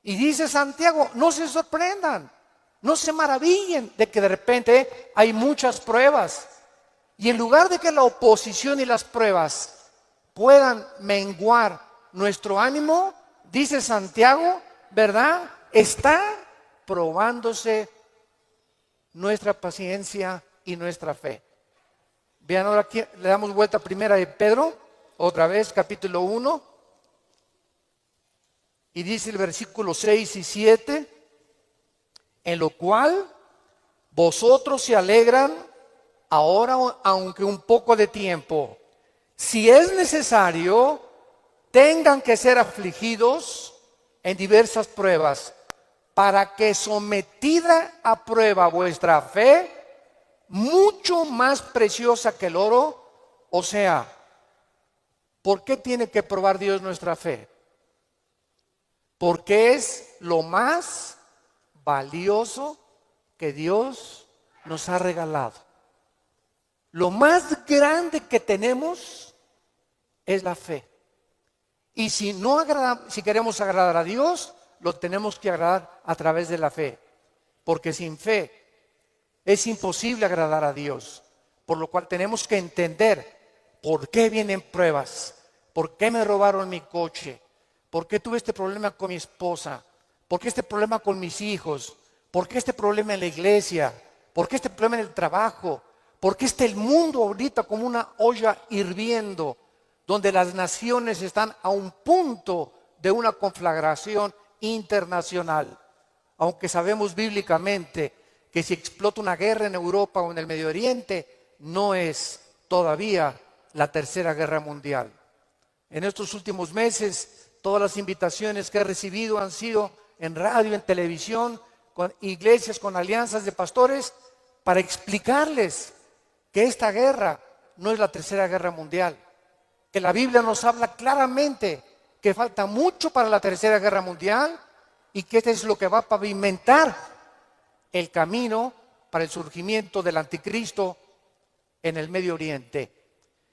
Y dice Santiago, no se sorprendan, no se maravillen de que de repente hay muchas pruebas. Y en lugar de que la oposición y las pruebas puedan menguar nuestro ánimo, dice Santiago, ¿verdad? Está probándose nuestra paciencia y nuestra fe. Vean ahora aquí, le damos vuelta a primera de Pedro, otra vez, capítulo 1. Y dice el versículo 6 y 7, en lo cual vosotros se alegran ahora, aunque un poco de tiempo, si es necesario, tengan que ser afligidos en diversas pruebas, para que sometida a prueba vuestra fe, mucho más preciosa que el oro, o sea, ¿por qué tiene que probar Dios nuestra fe? Porque es lo más valioso que Dios nos ha regalado. Lo más grande que tenemos es la fe. Y si queremos agradar a Dios, lo tenemos que agradar a través de la fe. Porque sin fe es imposible agradar a Dios. Por lo cual tenemos que entender por qué vienen pruebas, por qué me robaron mi coche, por qué tuve este problema con mi esposa, por qué este problema con mis hijos, por qué este problema en la iglesia, por qué este problema en el trabajo, por qué está el mundo ahorita como una olla hirviendo, donde las naciones están a un punto de una conflagración internacional. Aunque sabemos bíblicamente que si explota una guerra en Europa o en el Medio Oriente, no es todavía la tercera guerra mundial. En estos últimos meses, todas las invitaciones que he recibido han sido en radio, en televisión, con iglesias, con alianzas de pastores, para explicarles que esta guerra no es la tercera guerra mundial, que la Biblia nos habla claramente que falta mucho para la tercera guerra mundial y que este es lo que va a pavimentar el camino para el surgimiento del anticristo en el Medio Oriente.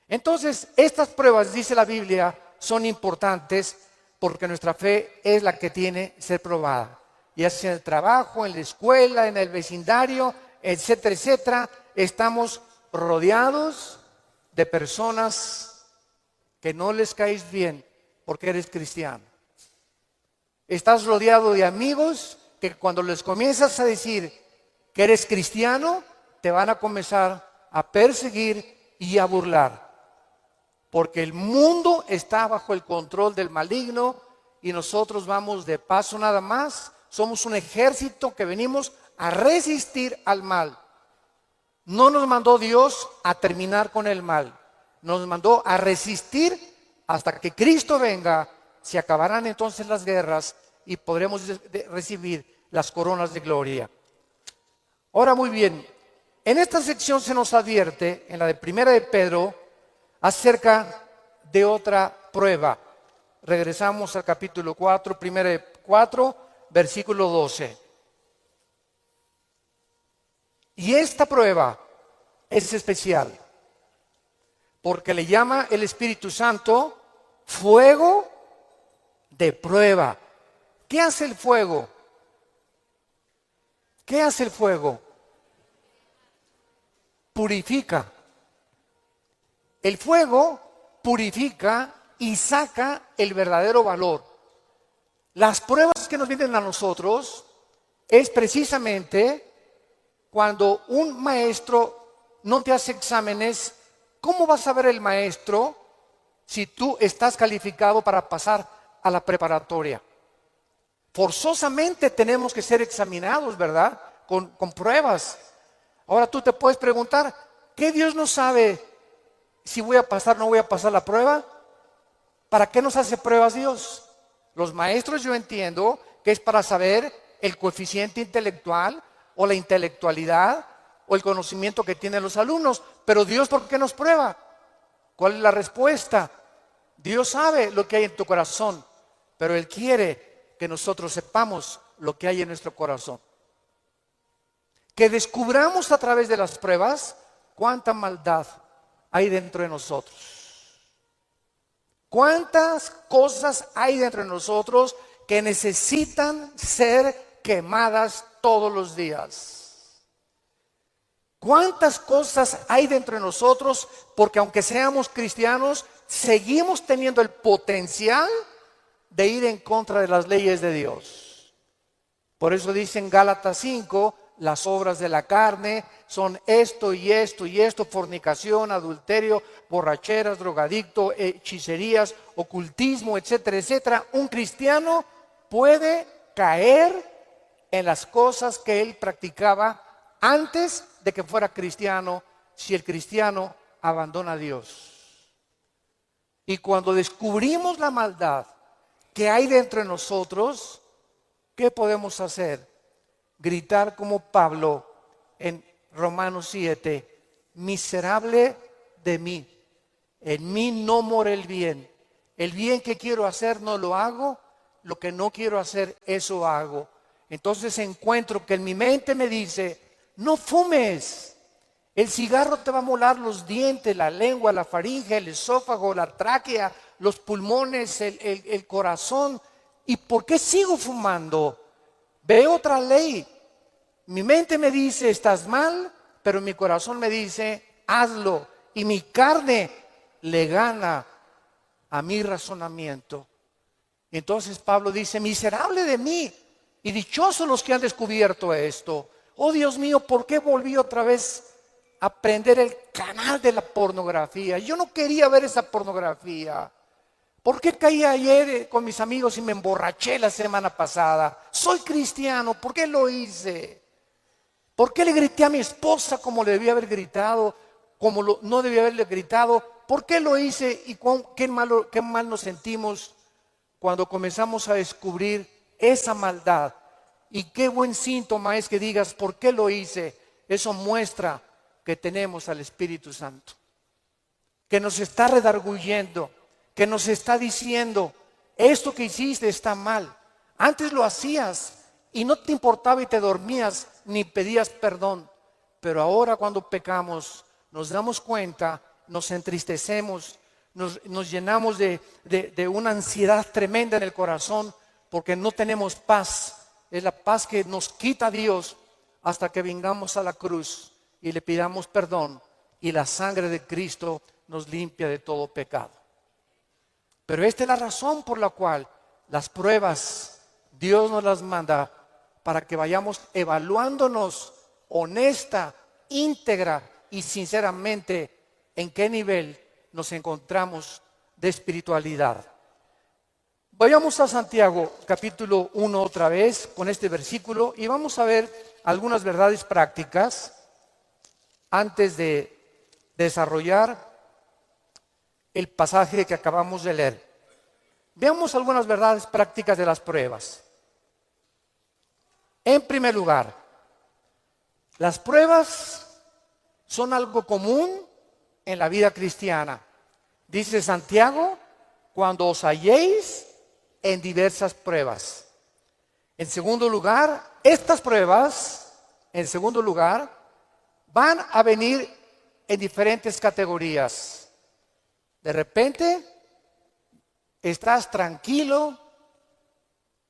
Entonces, estas pruebas, dice la Biblia, son importantes porque nuestra fe es la que tiene que ser probada. Ya sea en el trabajo, en la escuela, en el vecindario, etcétera, etcétera, estamos rodeados de personas que no les caes bien porque eres cristiano. Estás rodeado de amigos que cuando les comienzas a decir que eres cristiano, te van a comenzar a perseguir y a burlar. Porque el mundo está bajo el control del maligno y nosotros vamos de paso nada más. Somos un ejército que venimos a resistir al mal. No nos mandó Dios a terminar con el mal. Nos mandó a resistir hasta que Cristo venga. Se acabarán entonces las guerras y podremos recibir las coronas de gloria. Ahora muy bien, en esta sección se nos advierte, en la de primera de Pedro, acerca de otra prueba. Regresamos al capítulo 4, primera de 4, versículo 12. Y esta prueba es especial, porque le llama el Espíritu Santo fuego de prueba. ¿Qué hace el fuego? ¿Qué hace el fuego? Purifica. El fuego purifica y saca el verdadero valor. Las pruebas que nos vienen a nosotros es precisamente cuando un maestro no te hace exámenes. ¿Cómo va a saber el maestro si tú estás calificado para pasar a la preparatoria? Forzosamente tenemos que ser examinados, ¿verdad? Con pruebas. Ahora tú te puedes preguntar, ¿qué Dios no sabe si voy a pasar o no voy a pasar la prueba? ¿Para qué nos hace pruebas Dios? Los maestros, yo entiendo que es para saber el coeficiente intelectual o la intelectualidad o el conocimiento que tienen los alumnos. Pero Dios, ¿por qué nos prueba? ¿Cuál es la respuesta? Dios sabe lo que hay en tu corazón, pero Él quiere que nosotros sepamos lo que hay en nuestro corazón. Que descubramos a través de las pruebas cuánta maldad hay dentro de nosotros. Cuántas cosas hay dentro de nosotros que necesitan ser quemadas todos los días. ¿Cuántas cosas hay dentro de nosotros? Porque aunque seamos cristianos, seguimos teniendo el potencial de ir en contra de las leyes de Dios. Por eso dice en Gálatas 5, las obras de la carne son esto y esto y esto: fornicación, adulterio, borracheras, drogadicto, hechicerías, ocultismo, etcétera, etcétera. Un cristiano puede caer en las cosas que él practicaba antes de que fuera cristiano, si el cristiano abandona a Dios. Y cuando descubrimos la maldad que hay dentro de nosotros, ¿qué podemos hacer? Gritar como Pablo en Romanos 7: miserable de mí, en mí no mora el bien. El bien que quiero hacer no lo hago, lo que no quiero hacer, eso hago. Entonces encuentro que en mi mente me dice: no fumes. El cigarro te va a molar los dientes, la lengua, la faringe, el esófago, la tráquea, los pulmones, el corazón. ¿Y por qué sigo fumando? Veo otra ley. Mi mente me dice: estás mal, pero mi corazón me dice: hazlo. Y mi carne le gana a mi razonamiento. Y entonces Pablo dice: miserable de mí, y dichosos los que han descubierto esto. Oh Dios mío, ¿por qué volví otra vez a prender el canal de la pornografía? Yo no quería ver esa pornografía. ¿Por qué caí ayer con mis amigos y me emborraché la semana pasada? Soy cristiano, ¿por qué lo hice? ¿Por qué le grité a mi esposa como le debía haber gritado, no debía haberle gritado? ¿Por qué lo hice? Y qué mal nos sentimos cuando comenzamos a descubrir esa maldad. Y qué buen síntoma es que digas: ¿por qué lo hice? Eso muestra que tenemos al Espíritu Santo, que nos está redarguyendo, que nos está diciendo: esto que hiciste está mal. Antes lo hacías y no te importaba y te dormías ni pedías perdón, pero ahora cuando pecamos nos damos cuenta, nos entristecemos, nos llenamos de una ansiedad tremenda en el corazón, porque no tenemos paz. Es la paz que nos quita Dios hasta que vengamos a la cruz y le pidamos perdón, y la sangre de Cristo nos limpia de todo pecado. Pero esta es la razón por la cual las pruebas Dios nos las manda, para que vayamos evaluándonos honesta, íntegra y sinceramente en qué nivel nos encontramos de espiritualidad. Vayamos a Santiago capítulo 1 otra vez con este versículo, y vamos a ver algunas verdades prácticas antes de desarrollar el pasaje que acabamos de leer. Veamos algunas verdades prácticas de las pruebas. En primer lugar, las pruebas son algo común en la vida cristiana. Dice Santiago: cuando os halléis en diversas pruebas. En segundo lugar, estas pruebas, van a venir en diferentes categorías. De repente, estás tranquilo,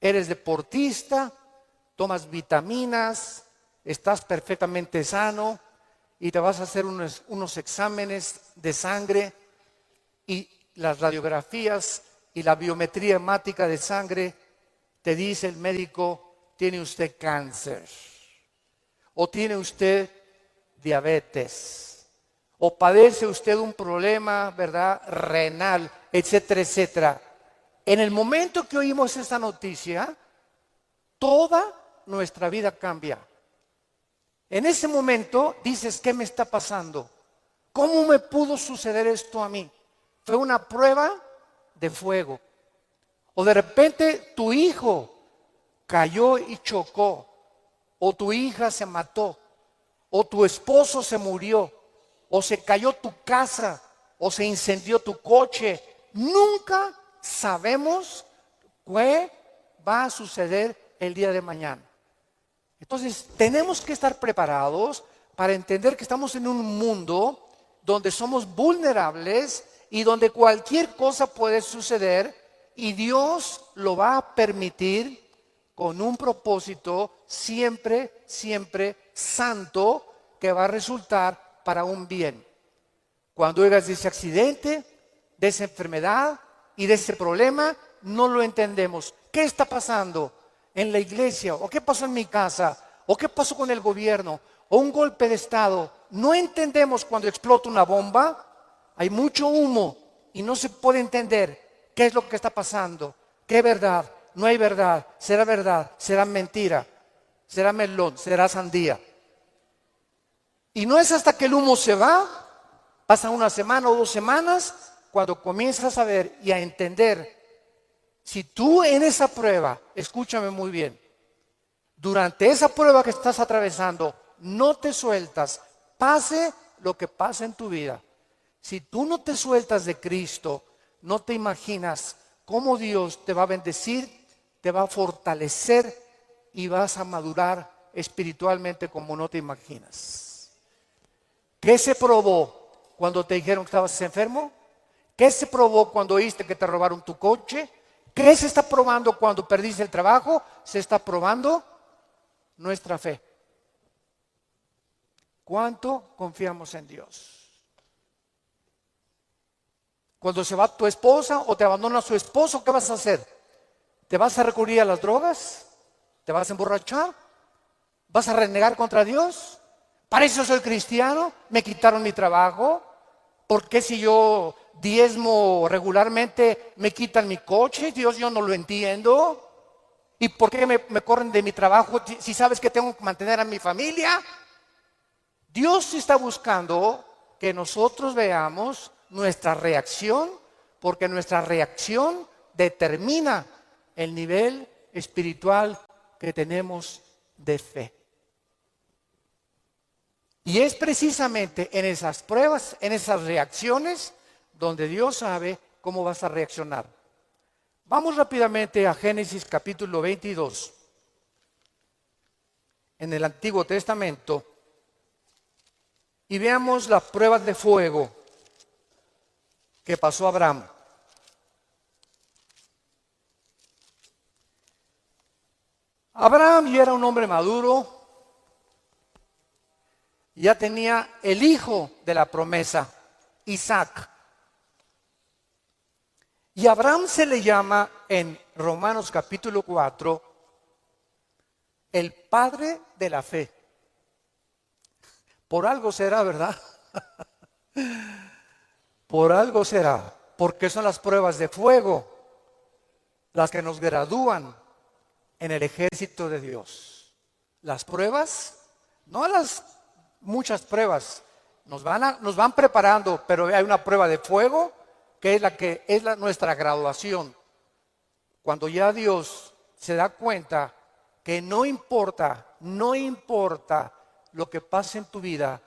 eres deportista, tomas vitaminas, estás perfectamente sano y te vas a hacer unos exámenes de sangre, y las radiografías y la biometría hemática de sangre te dice el médico: tiene usted cáncer, o tiene usted diabetes, o padece usted un problema, ¿verdad?, renal, etcétera, etcétera. En el momento que oímos esta noticia, toda nuestra vida cambia. En ese momento dices: ¿qué me está pasando? ¿Cómo me pudo suceder esto a mí? Fue una prueba de fuego. O de repente tu hijo cayó y chocó, o tu hija se mató, o tu esposo se murió, o se cayó tu casa, o se incendió tu coche. Nunca sabemos qué va a suceder el día de mañana. Entonces tenemos que estar preparados para entender que estamos en un mundo donde somos vulnerables y donde cualquier cosa puede suceder, Y Dios lo va a permitir con un propósito siempre, siempre santo, que va a resultar para un bien. Cuando oigas de ese accidente, de esa enfermedad y de ese problema, no lo entendemos. ¿Qué está pasando en la iglesia? ¿O qué pasó en mi casa? ¿O qué pasó con el gobierno? ¿O un golpe de estado? No entendemos cuando explota una bomba. Hay mucho humo y no se puede entender qué es lo que está pasando. ¿Qué verdad? No hay verdad. ¿Será mentira? ¿Será melón? ¿Será sandía? Y no es hasta que el humo se va, pasa una semana o 2 semanas, cuando comienzas a ver y a entender. Si tú en esa prueba, escúchame muy bien, durante esa prueba que estás atravesando, no te sueltas, pase lo que pase en tu vida. Si tú no te sueltas de Cristo, no te imaginas cómo Dios te va a bendecir, te va a fortalecer y vas a madurar espiritualmente como no te imaginas. ¿Qué se probó cuando te dijeron que estabas enfermo? ¿Qué se probó cuando oíste que te robaron tu coche? ¿Qué se está probando cuando perdiste el trabajo? Se está probando nuestra fe. ¿Cuánto confiamos en Dios? Cuando se va tu esposa o te abandona su esposo, ¿qué vas a hacer? ¿Te vas a recurrir a las drogas? ¿Te vas a emborrachar? ¿Vas a renegar contra Dios? ¿Para eso soy cristiano? ¿Me quitaron mi trabajo? ¿Por qué si yo diezmo regularmente me quitan mi coche? Dios, yo no lo entiendo. ¿Y por qué me corren de mi trabajo si sabes que tengo que mantener a mi familia? Dios está buscando que nosotros veamos nuestra reacción, porque nuestra reacción determina el nivel espiritual que tenemos de fe. Y es precisamente en esas pruebas, en esas reacciones, donde Dios sabe cómo vas a reaccionar. Vamos rápidamente a Génesis capítulo 22. En el Antiguo Testamento. Y veamos las pruebas de fuego que pasó Abraham. Abraham ya era un hombre maduro. Ya tenía el hijo de la promesa, Isaac. Y Abraham se le llama en Romanos capítulo 4 el padre de la fe. Por algo será, ¿verdad? Por algo será, porque son las pruebas de fuego las que nos gradúan en el ejército de Dios. Las pruebas, no las muchas pruebas, nos van preparando, pero hay una prueba de fuego que es nuestra graduación. Cuando ya Dios se da cuenta que no importa lo que pase en tu vida,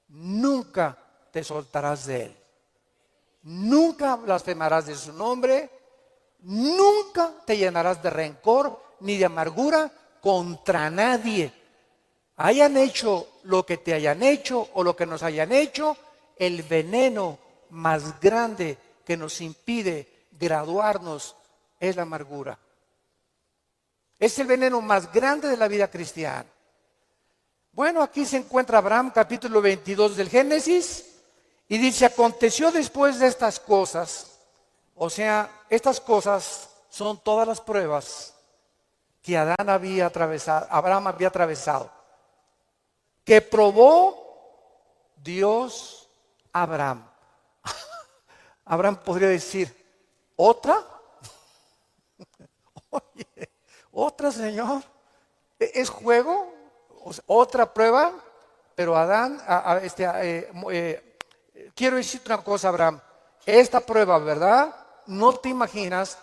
nunca te soltarás de Él. Nunca blasfemarás de su nombre, nunca te llenarás de rencor ni de amargura contra nadie. Hayan hecho lo que te hayan hecho o lo que nos hayan hecho, el veneno más grande que nos impide graduarnos es la amargura. Es el veneno más grande de la vida cristiana. Bueno, aquí se encuentra Abraham, capítulo 22 del Génesis, y dice: aconteció después de estas cosas, o sea, estas cosas son todas las pruebas que Abraham había atravesado, que probó Dios a Abraham. Abraham podría decir: ¿otra? Oye, ¿otra, Señor? ¿Es juego? ¿Otra prueba? Pero Adán, quiero decirte una cosa, Abraham. Esta prueba, ¿verdad? No te imaginas,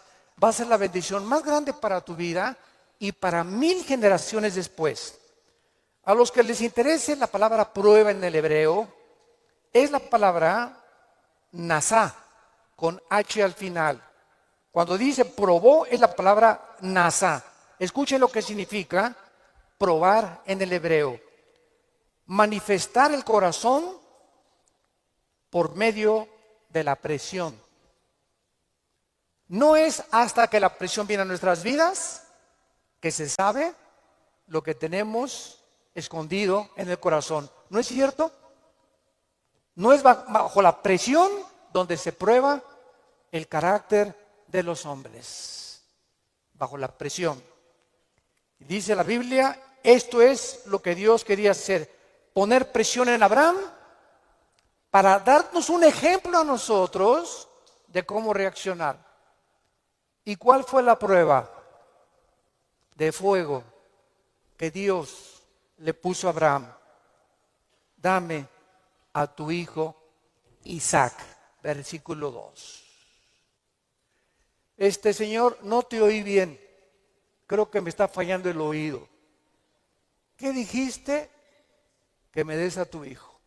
va a ser la bendición más grande para tu vida y para 1000 generaciones después. A los que les interese la palabra prueba en el hebreo, es la palabra nasá, con H al final. Cuando dice probó, es la palabra nasá. Escuchen lo que significa probar en el hebreo. Manifestar el corazón por medio de la presión. No es hasta que la presión viene a nuestras vidas que se sabe lo que tenemos escondido en el corazón. ¿No es cierto? No es bajo la presión donde se prueba el carácter de los hombres. Bajo la presión. Dice la Biblia, esto es lo que Dios quería hacer, poner presión en Abraham para darnos un ejemplo a nosotros de cómo reaccionar. ¿Y cuál fue la prueba de fuego que Dios le puso a Abraham? Dame a tu hijo Isaac, versículo 2. Señor, no te oí bien. Creo que me está fallando el oído. ¿Qué dijiste? Que me des a tu hijo.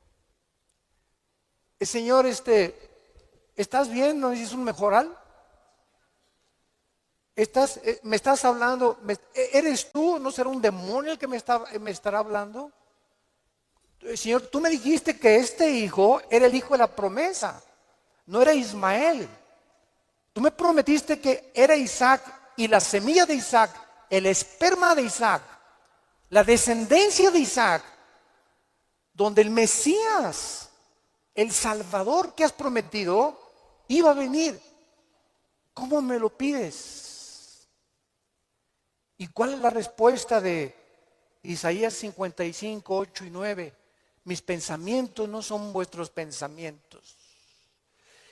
Señor, ¿estás bien? ¿No necesitas un mejoral? ¿Me estás hablando? ¿Eres tú? ¿No será un demonio el que me estará hablando? Señor, tú me dijiste que este hijo era el hijo de la promesa, no era Ismael. Tú me prometiste que era Isaac y la semilla de Isaac, el esperma de Isaac, la descendencia de Isaac, donde el Mesías, el Salvador que has prometido, iba a venir. ¿Cómo me lo pides? ¿Y cuál es la respuesta de Isaías 55, 8 y 9? Mis pensamientos no son vuestros pensamientos,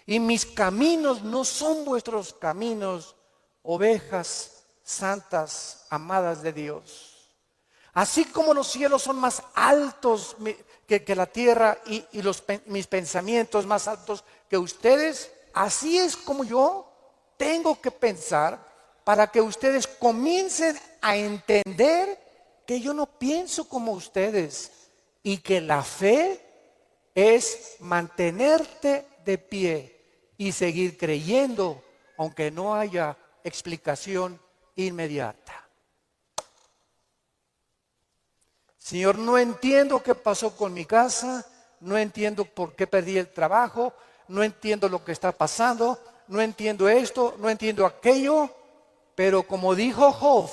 y mis caminos no son vuestros caminos, ovejas santas, amadas de Dios. Así como los cielos son más altos que la tierra y mis pensamientos más altos que ustedes, así es como yo tengo que pensar para que ustedes comiencen a entender que yo no pienso como ustedes y que la fe es mantenerte de pie y seguir creyendo aunque no haya explicación inmediata. Señor, no entiendo qué pasó con mi casa, no entiendo por qué perdí el trabajo, no entiendo lo que está pasando, no entiendo esto, no entiendo aquello, pero como dijo Job,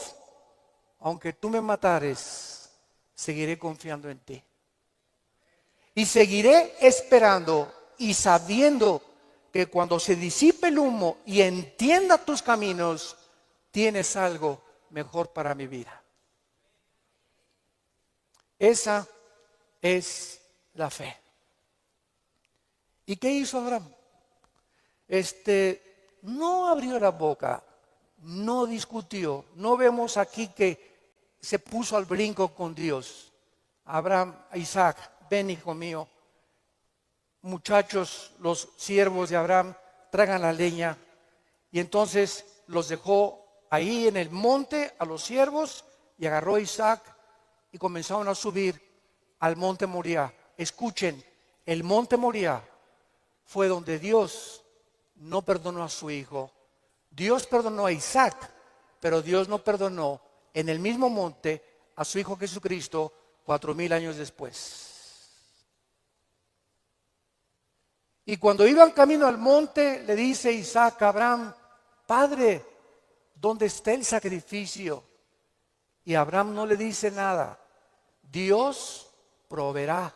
aunque tú me matares, seguiré confiando en ti. Y seguiré esperando y sabiendo que cuando se disipe el humo y entienda tus caminos, tienes algo mejor para mi vida. Esa es la fe. ¿Y qué hizo Abraham? No abrió la boca, no discutió. No vemos aquí que se puso al brinco con Dios. Abraham, Isaac, ven hijo mío. Muchachos, los siervos de Abraham, traigan la leña. Y entonces los dejó ahí en el monte a los siervos y agarró a Isaac y comenzaron a subir al monte Moriah. Escuchen, el monte Moriah fue donde Dios no perdonó a su hijo. Dios perdonó a Isaac, pero Dios no perdonó en el mismo monte a su hijo Jesucristo 4000 años después. Y cuando iban camino al monte, le dice Isaac a Abraham: Padre, ¿dónde está el sacrificio? Y Abraham no le dice nada. Dios proveerá.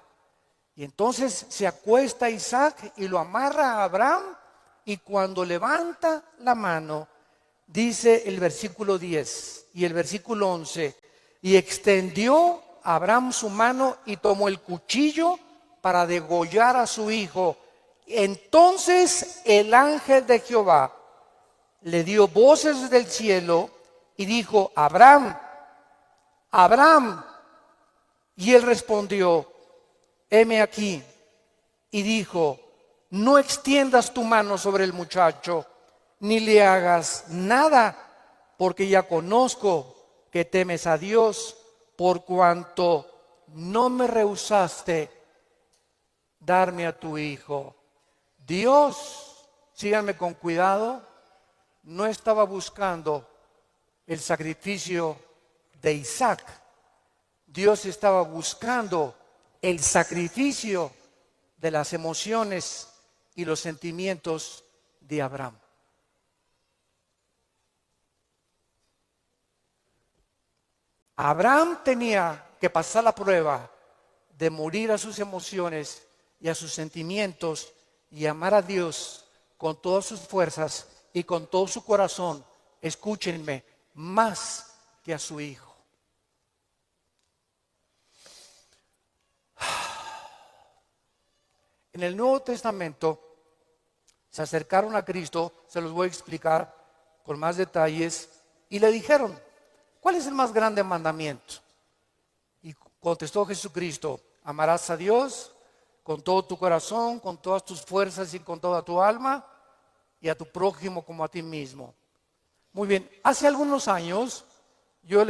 Y entonces se acuesta Isaac y lo amarra a Abraham, y cuando levanta la mano, dice el versículo 10 y el versículo 11, y extendió Abraham su mano y tomó el cuchillo para degollar a su hijo. Entonces el ángel de Jehová le dio voces del cielo y dijo: Abraham, Abraham. Y él respondió: heme aquí. Y dijo: no extiendas tu mano sobre el muchacho, ni le hagas nada, porque ya conozco que temes a Dios, por cuanto no me rehusaste darme a tu hijo. Dios, síganme con cuidado, no estaba buscando el sacrificio de Isaac. Dios estaba buscando el sacrificio de las emociones y los sentimientos de Abraham. Abraham tenía que pasar la prueba de morir a sus emociones y a sus sentimientos y amar a Dios con todas sus fuerzas y con todo su corazón, escúchenme, más que a su hijo. En el Nuevo Testamento se acercaron a Cristo, se los voy a explicar con más detalles, y le dijeron, ¿cuál es el más grande mandamiento? Y contestó Jesucristo, amarás a Dios con todo tu corazón, con todas tus fuerzas y con toda tu alma, y a tu prójimo como a ti mismo. Muy bien, hace algunos años yo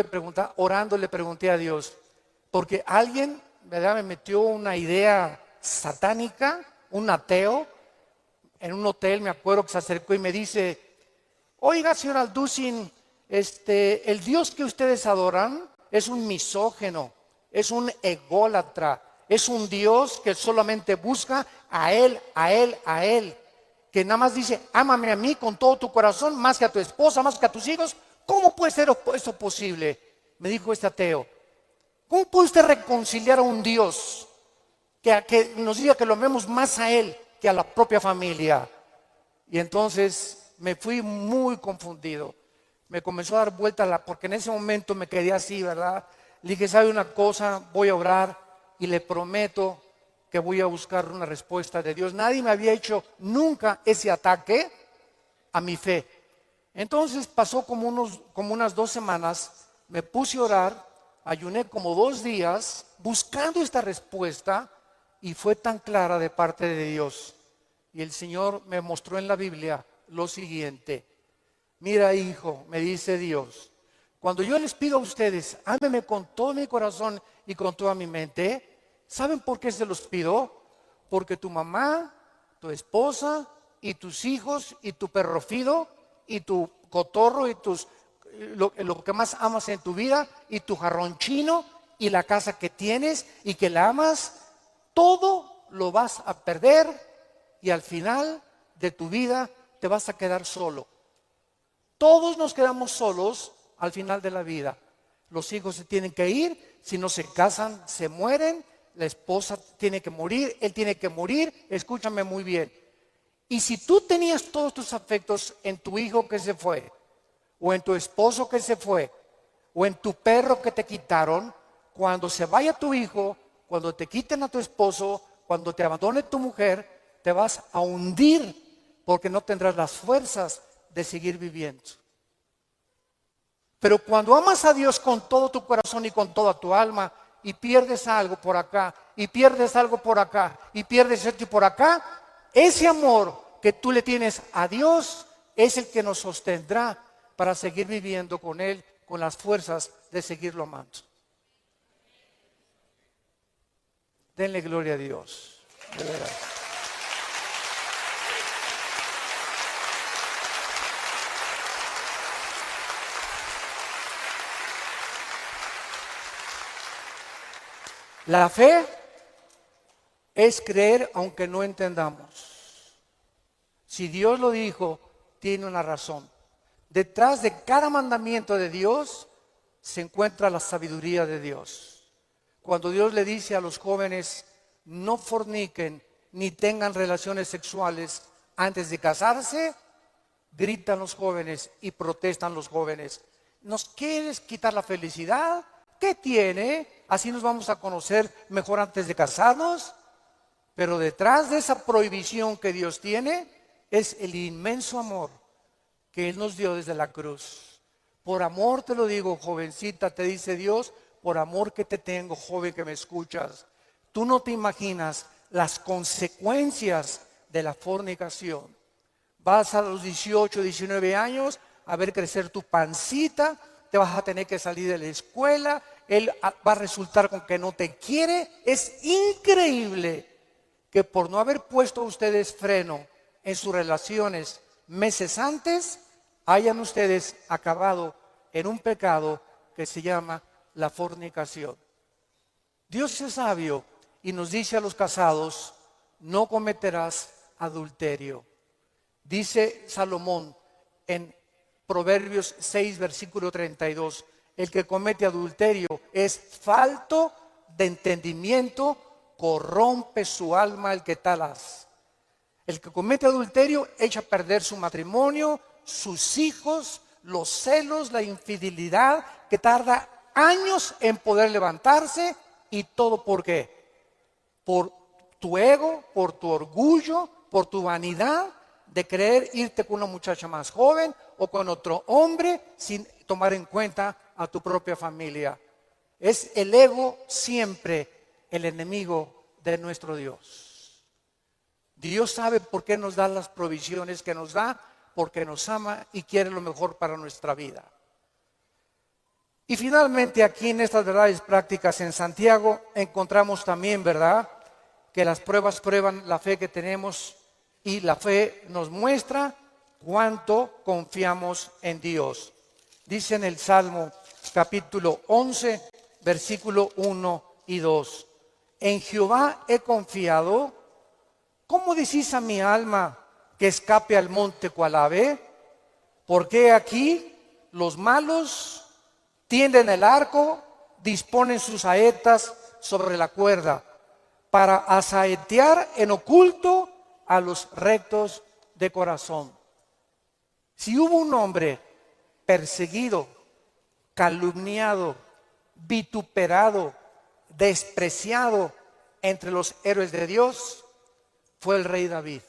orando le pregunté a Dios, porque alguien, ¿verdad?, me metió una idea satánica, un ateo, en un hotel, me acuerdo que se acercó y me dice, oiga, señor Alducin, el Dios que ustedes adoran es un misógeno, es un ególatra, es un Dios que solamente busca a Él, que nada más dice, ámame a mí con todo tu corazón, más que a tu esposa, más que a tus hijos. ¿Cómo puede ser eso posible? Me dijo este ateo. ¿Cómo puede usted reconciliar a un Dios que nos diga que lo amemos más a Él que a la propia familia? Y entonces me fui muy confundido. Me comenzó a dar vuelta porque en ese momento me quedé así, ¿verdad? Le dije, ¿sabe una cosa? Voy a orar y le prometo que voy a buscar una respuesta de Dios. Nadie me había hecho nunca ese ataque a mi fe. Entonces pasó como unas 2 semanas, me puse a orar, ayuné como 2 días buscando esta respuesta y fue tan clara de parte de Dios. Y el Señor me mostró en la Biblia lo siguiente. Mira, hijo, me dice Dios, cuando yo les pido a ustedes, ámenme con todo mi corazón y con toda mi mente, ¿saben por qué se los pido? Porque tu mamá, tu esposa y tus hijos y tu perro Fido y tu cotorro y lo que más amas en tu vida y tu jarrón chino y la casa que tienes y que la amas, todo lo vas a perder y al final de tu vida te vas a quedar solo. Todos nos quedamos solos al final de la vida. Los hijos se tienen que ir, si no se casan, se mueren, la esposa tiene que morir, él tiene que morir, escúchame muy bien. Y si tú tenías todos tus afectos en tu hijo que se fue, o en tu esposo que se fue, o en tu perro que te quitaron, cuando se vaya tu hijo, cuando te quiten a tu esposo, cuando te abandone tu mujer, te vas a hundir porque no tendrás las fuerzas de seguir viviendo. Pero cuando amas a Dios con todo tu corazón y con toda tu alma y pierdes algo por acá y pierdes algo por acá y pierdes esto y por acá, ese amor que tú le tienes a Dios es el que nos sostendrá para seguir viviendo con Él, con las fuerzas de seguirlo amando. Denle gloria a Dios, de verdad. La fe es creer aunque no entendamos. Si Dios lo dijo, tiene una razón. Detrás de cada mandamiento de Dios se encuentra la sabiduría de Dios. Cuando Dios le dice a los jóvenes, no forniquen ni tengan relaciones sexuales antes de casarse, gritan los jóvenes y protestan los jóvenes. ¿Nos quieres quitar la felicidad? ¿Qué tiene? Así nos vamos a conocer mejor antes de casarnos. Pero detrás de esa prohibición que Dios tiene es el inmenso amor que Él nos dio desde la cruz. Por amor te lo digo, jovencita, te dice Dios, por amor que te tengo, joven que me escuchas. Tú no te imaginas las consecuencias de la fornicación. Vas a los 18, 19 años a ver crecer tu pancita, te vas a tener que salir de la escuela, él va a resultar con que no te quiere. Es increíble que por no haber puesto a ustedes freno en sus relaciones meses antes, hayan ustedes acabado en un pecado que se llama la fornicación. Dios es sabio y nos dice a los casados, no cometerás adulterio. Dice Salomón en Proverbios 6, versículo 32, El que comete adulterio es falto de entendimiento, corrompe su alma el que tal hace. El que comete adulterio echa a perder su matrimonio, sus hijos, los celos, la infidelidad, que tarda años en poder levantarse. ¿Y todo por qué? Por tu ego, por tu orgullo, por tu vanidad de querer irte con una muchacha más joven o con otro hombre sin tomar en cuenta a tu propia familia. Es el ego siempre el enemigo de nuestro Dios. Dios sabe por qué nos da las provisiones que nos da, porque nos ama y quiere lo mejor para nuestra vida. Y finalmente aquí en estas verdades prácticas en Santiago encontramos también, ¿verdad?, que las pruebas prueban la fe que tenemos y la fe nos muestra cuánto confiamos en Dios. Dice en el Salmo capítulo 11, versículo 1 y 2. En Jehová he confiado. ¿Cómo decís a mi alma que escape al monte cual ave? Porque aquí los malos tienden el arco, disponen sus saetas sobre la cuerda, para asaetear en oculto a los rectos de corazón. Si hubo un hombre perseguido, calumniado, vituperado, despreciado entre los héroes de Dios, fue el rey David.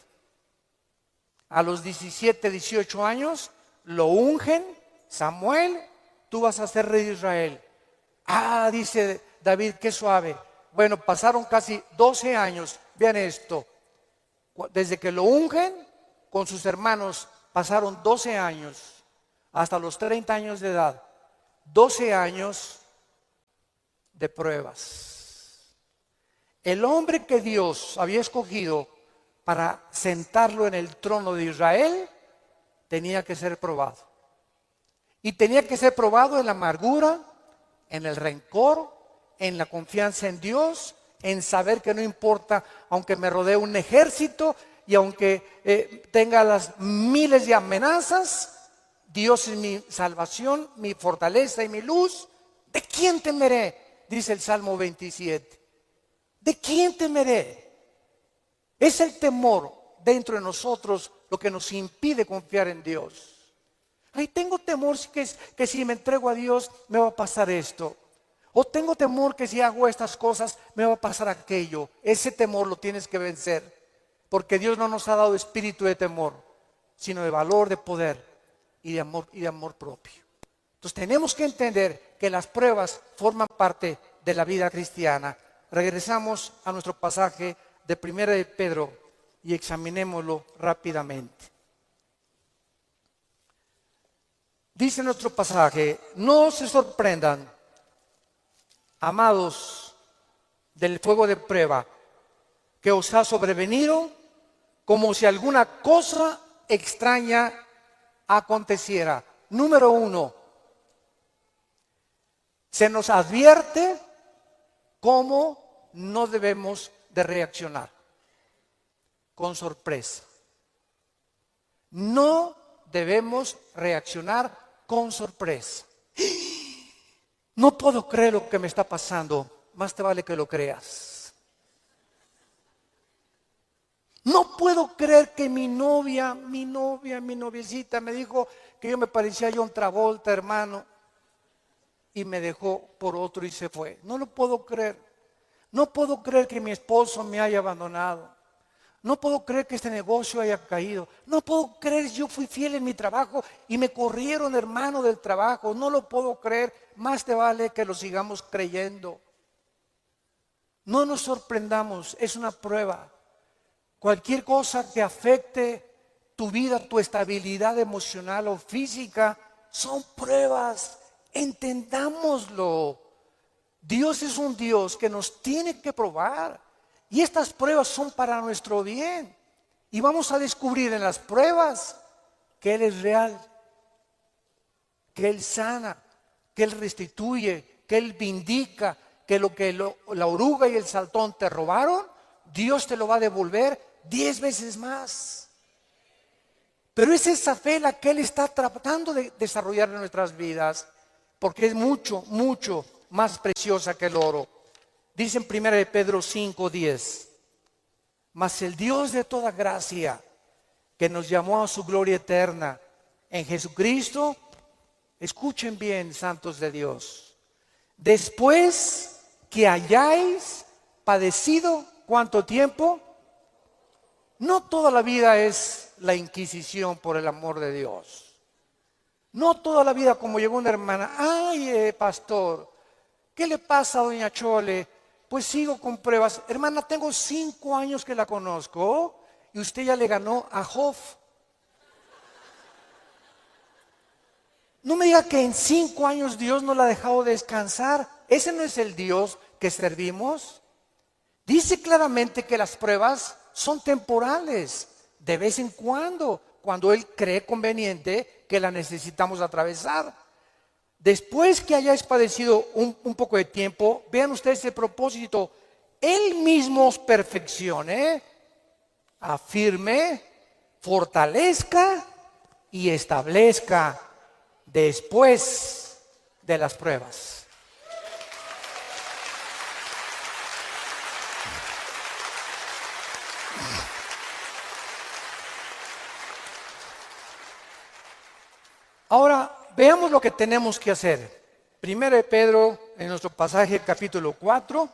A los 17, 18 años lo ungen: Samuel, tú vas a ser rey de Israel. Ah, dice David, qué suave. Bueno, pasaron casi 12 años. Vean esto. Desde que lo ungen con sus hermanos, pasaron 12 años, hasta los 30 años de edad. 12 años de pruebas. El hombre que Dios había escogido para sentarlo en el trono de Israel tenía que ser probado. Y tenía que ser probado en la amargura, en el rencor, en la confianza en Dios, en saber que no importa, aunque me rodee un ejército y aunque tenga las miles de amenazas, Dios es mi salvación, mi fortaleza y mi luz. ¿De quién temeré? Dice el Salmo 27. ¿De quién temeré? Es el temor dentro de nosotros lo que nos impide confiar en Dios. Ay, tengo temor que si me entrego a Dios me va a pasar esto. O tengo temor que si hago estas cosas me va a pasar aquello. Ese temor lo tienes que vencer. Porque Dios no nos ha dado espíritu de temor, sino de valor, de poder y de amor propio. Entonces tenemos que entender que las pruebas forman parte de la vida cristiana. Regresamos a nuestro pasaje de 1 de Pedro y examinémoslo rápidamente. Dice nuestro pasaje: no se sorprendan, amados, del fuego de prueba que os ha sobrevenido, como si alguna cosa extraña aconteciera. Número 1, se nos advierte cómo no debemos de reaccionar: con sorpresa. No debemos reaccionar con sorpresa. No puedo creer lo que me está pasando. Más te vale que lo creas. No puedo creer que mi noviecita me dijo que yo me parecía a John Travolta, hermano, y me dejó por otro y se fue. No lo puedo creer. No puedo creer que mi esposo me haya abandonado. No puedo creer que este negocio haya caído. No puedo creer, yo fui fiel en mi trabajo y me corrieron, hermano, del trabajo. No lo puedo creer. Más te vale que lo sigamos creyendo. No nos sorprendamos, es una prueba. Cualquier cosa que afecte tu vida, tu estabilidad emocional o física, son pruebas. Entendámoslo. Dios es un Dios que nos tiene que probar. Y estas pruebas son para nuestro bien. Y vamos a descubrir en las pruebas que Él es real, que Él sana, que Él restituye, que Él vindica, que la oruga y el saltón te robaron, Dios te lo va a devolver 10 veces más. Pero es esa fe la que Él está tratando de desarrollar en nuestras vidas. porque es mucho, mucho más preciosa que el oro. Dice en 1 de Pedro 5:10, mas el Dios de toda gracia, que nos llamó a su gloria eterna en Jesucristo, escuchen bien, santos de Dios, después que hayáis padecido, ¿cuánto tiempo? No toda la vida es la Inquisición, por el amor de Dios. No toda la vida, como llegó una hermana, ay, pastor, ¿qué le pasa a doña Chole? Pues sigo con pruebas. Hermana, tengo 5 años que la conozco y usted ya le ganó a Job. No me diga que en 5 años Dios no la ha dejado descansar. Ese no es el Dios que servimos. Dice claramente que las pruebas son temporales, de vez en cuando Él cree conveniente que la necesitamos atravesar. Después que hayáis padecido un poco de tiempo, vean ustedes el propósito. Él mismo os perfeccione, afirme, fortalezca y establezca después de las pruebas. Ahora, veamos lo que tenemos que hacer. Primero de Pedro, en nuestro pasaje capítulo 4,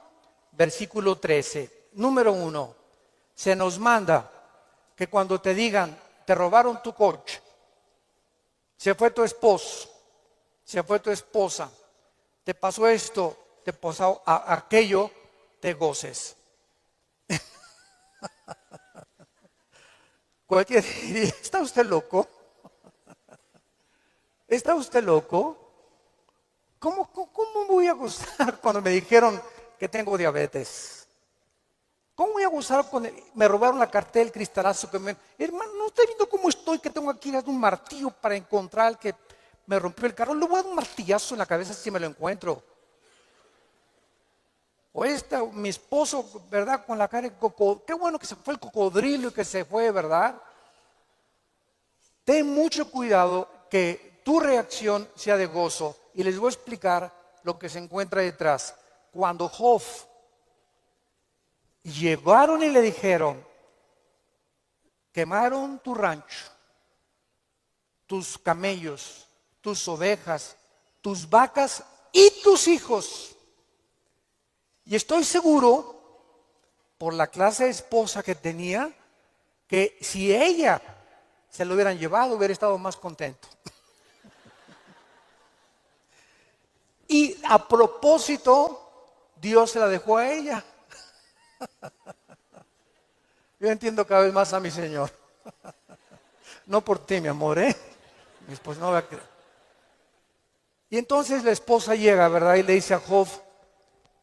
versículo 13. Número 1, se nos manda que cuando te digan, te robaron tu coche, se fue tu esposo, se fue tu esposa, te pasó esto, te pasó aquello, te goces. Cualquiera diría, ¿está usted loco? ¿Está usted loco? ¿Cómo voy a gozar cuando me dijeron que tengo diabetes? ¿Cómo voy a gozar cuando me robaron la cartera, el cristalazo que me... Hermano, ¿no está viendo cómo estoy? Que tengo aquí un martillo para encontrar al que me rompió el carro. Le voy a dar un martillazo en la cabeza si me lo encuentro. O mi esposo, ¿verdad? Con la cara de cocodrilo. Qué bueno que se fue el cocodrilo y que se fue, ¿verdad? Ten mucho cuidado que tu reacción sea de gozo. Y les voy a explicar lo que se encuentra detrás. Cuando Job llegaron y le dijeron, quemaron tu rancho, tus camellos, tus ovejas, tus vacas y tus hijos. Y estoy seguro, por la clase de esposa que tenía, que si ella se lo hubieran llevado, hubiera estado más contento. Y a propósito, Dios se la dejó a ella. Yo entiendo cada vez más a mi Señor. No por ti, mi amor, mi esposa no va a creer. Y entonces la esposa llega, ¿verdad? Y le dice a Job,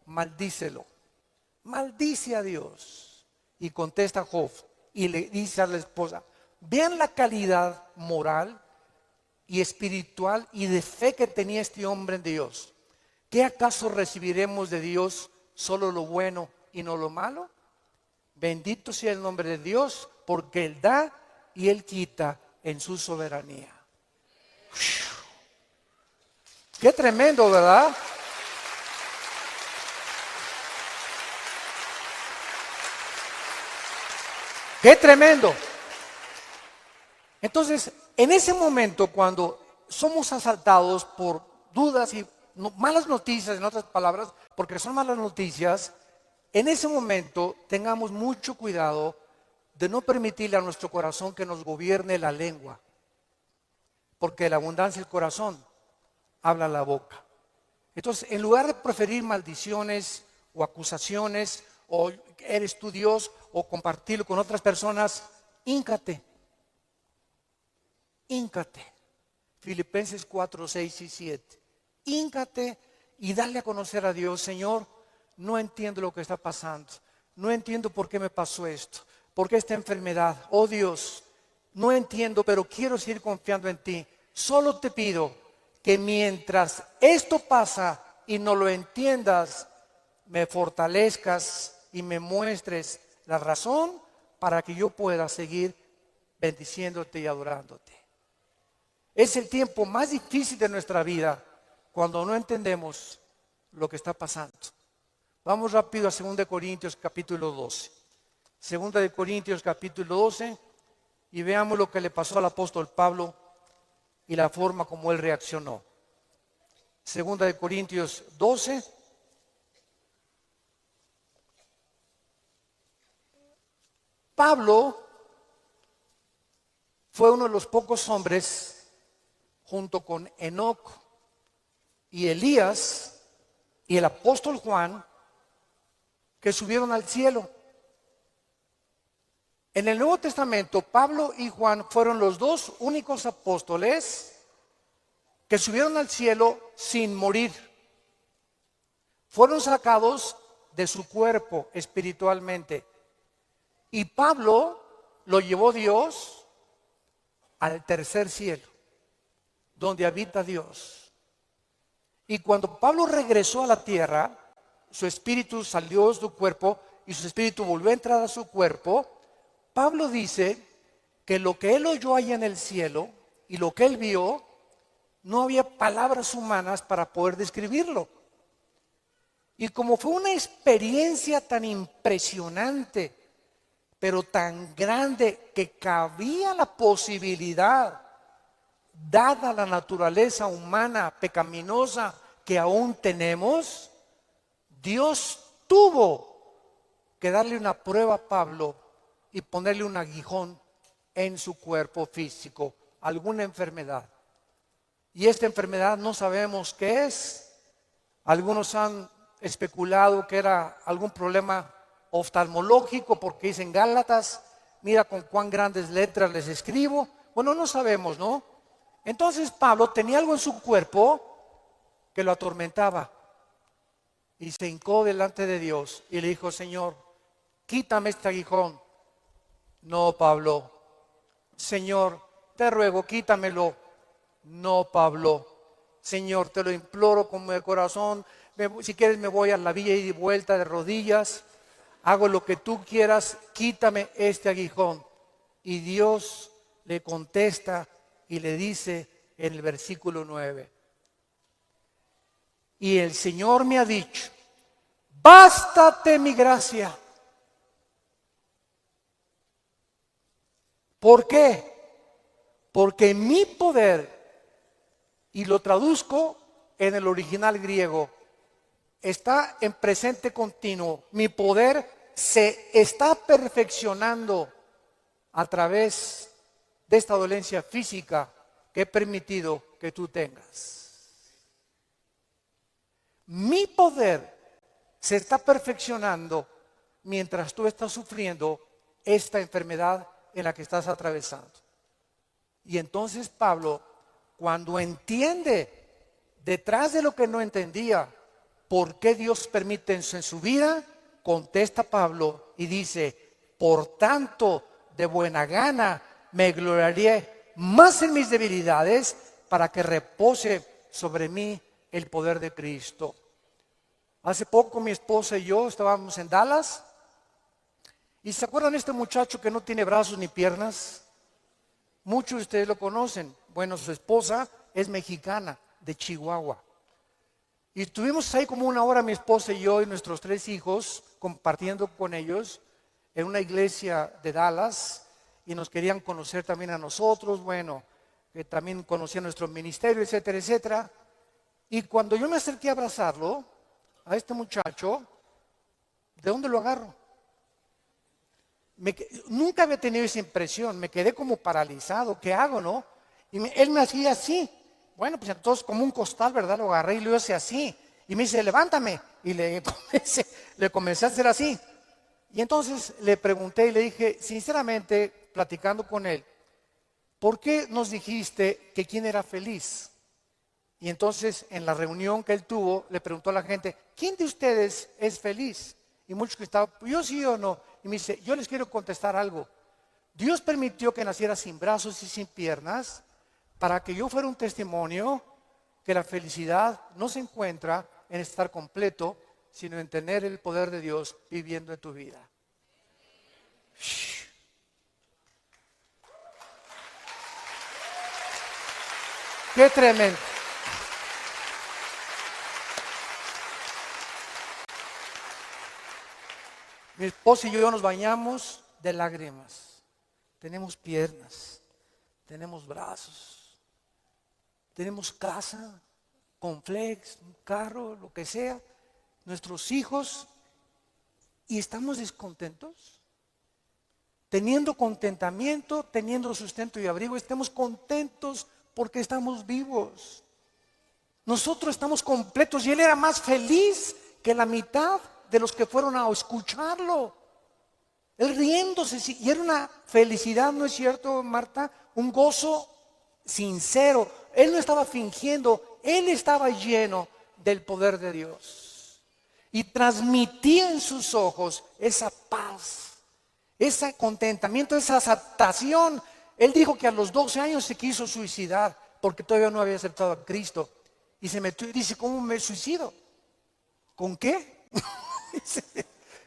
maldícelo. Maldice a Dios. Y contesta Job y le dice a la esposa, vean la calidad moral y espiritual y de fe que tenía este hombre en Dios. ¿Qué acaso recibiremos de Dios solo lo bueno y no lo malo? Bendito sea el nombre de Dios, porque Él da y Él quita en su soberanía. Qué tremendo, ¿verdad? Qué tremendo. Entonces, en ese momento, cuando somos asaltados por dudas y malas noticias, en otras palabras, porque son malas noticias, en ese momento tengamos mucho cuidado de no permitirle a nuestro corazón que nos gobierne la lengua, porque la abundancia del corazón habla la boca. Entonces, en lugar de preferir maldiciones o acusaciones, o eres tú Dios, o compartirlo con otras personas, híncate. Filipenses 4, 6 y 7. Híncate y dale a conocer a Dios. Señor, no entiendo lo que está pasando. No entiendo por qué me pasó esto. ¿Por qué esta enfermedad? Oh Dios, no entiendo, pero quiero seguir confiando en ti. Solo te pido que mientras esto pasa y no lo entiendas, me fortalezcas y me muestres la razón para que yo pueda seguir bendiciéndote y adorándote. Es el tiempo más difícil de nuestra vida cuando no entendemos lo que está pasando. Vamos rápido a 2 Corintios capítulo 12. 2 Corintios capítulo 12 y veamos lo que le pasó al apóstol Pablo y la forma como él reaccionó. 2 Corintios 12. Pablo fue uno de los pocos hombres, junto con Enoc y Elías y el apóstol Juan, que subieron al cielo. En el Nuevo Testamento, Pablo y Juan fueron los dos únicos apóstoles que subieron al cielo sin morir. Fueron sacados de su cuerpo espiritualmente. Y Pablo lo llevó Dios al tercer cielo, donde habita Dios. Y cuando Pablo regresó a la tierra, su espíritu salió de su cuerpo y su espíritu volvió a entrar a su cuerpo. Pablo dice que lo que él oyó allá en el cielo y lo que él vio, no había palabras humanas para poder describirlo. Y como fue una experiencia tan impresionante, pero tan grande, que cabía la posibilidad, dada la naturaleza humana pecaminosa que aún tenemos, Dios tuvo que darle una prueba a Pablo y ponerle un aguijón en su cuerpo físico, alguna enfermedad. Y esta enfermedad no sabemos qué es. Algunos han especulado que era algún problema oftalmológico, porque dicen Gálatas, mira con cuán grandes letras les escribo. Bueno, no sabemos, ¿no? Entonces Pablo tenía algo en su cuerpo que lo atormentaba y se hincó delante de Dios y le dijo: Señor, quítame este aguijón. No, Pablo. Señor, te ruego, quítamelo. No, Pablo. Señor, te lo imploro con mi corazón. Si quieres me voy a la villa y de vuelta de rodillas. Hago lo que tú quieras, quítame este aguijón. Y Dios le contesta y le dice en el versículo 9: y el Señor me ha dicho, bástate mi gracia. ¿Por qué? Porque mi poder, y lo traduzco en el original griego, está en presente continuo. Mi poder se está perfeccionando a través de esta dolencia física que he permitido que tú tengas. Mi poder se está perfeccionando mientras tú estás sufriendo esta enfermedad en la que estás atravesando. Y entonces Pablo, cuando entiende detrás de lo que no entendía, por qué Dios permite eso en su vida, contesta Pablo y dice: por tanto, de buena gana me gloriaré más en mis debilidades, para que repose sobre mí el poder de Cristo. Hace poco mi esposa y yo estábamos en Dallas, y ¿se acuerdan de este muchacho que no tiene brazos ni piernas? Muchos de ustedes lo conocen. Bueno, su esposa es mexicana, de Chihuahua. Y estuvimos ahí como una hora, mi esposa y yo y nuestros 3 hijos, compartiendo con ellos en una iglesia de Dallas, y nos querían conocer también a nosotros, bueno, que también conocían nuestro ministerio, etcétera, etcétera. Y cuando yo me acerqué a abrazarlo, a este muchacho, ¿de dónde lo agarro? Nunca había tenido esa impresión, me quedé como paralizado. ¿Qué hago, no? Y él me hacía así. Bueno, pues entonces como un costal, ¿verdad? Lo agarré y lo hice así. Y me dice: levántame. Y le comencé a hacer así. Y entonces le pregunté y le dije, sinceramente, platicando con él, ¿por qué nos dijiste que quién era feliz? Y entonces en la reunión que él tuvo, le preguntó a la gente: ¿quién de ustedes es feliz? Y muchos que estaban: yo sí o no. Y me dice: yo les quiero contestar algo. Dios permitió que naciera sin brazos y sin piernas para que yo fuera un testimonio que la felicidad no se encuentra en estar completo, sino en tener el poder de Dios viviendo en tu vida. ¡Qué tremendo! Mi esposa y yo nos bañamos de lágrimas. Tenemos piernas, tenemos brazos, tenemos casa, con flex, un carro, lo que sea, nuestros hijos, y estamos descontentos. Teniendo contentamiento, teniendo sustento y abrigo, estemos contentos porque estamos vivos. Nosotros estamos completos y él era más feliz que la mitad de los que fueron a escucharlo. Él riéndose, y era una felicidad, ¿no es cierto, Marta? Un gozo sincero. Él no estaba fingiendo, él estaba lleno del poder de Dios. Y transmitía en sus ojos esa paz, ese contentamiento, esa aceptación. Él dijo que a los 12 años se quiso suicidar porque todavía no había aceptado a Cristo. Y se metió y dice, ¿cómo me suicido? ¿Con qué?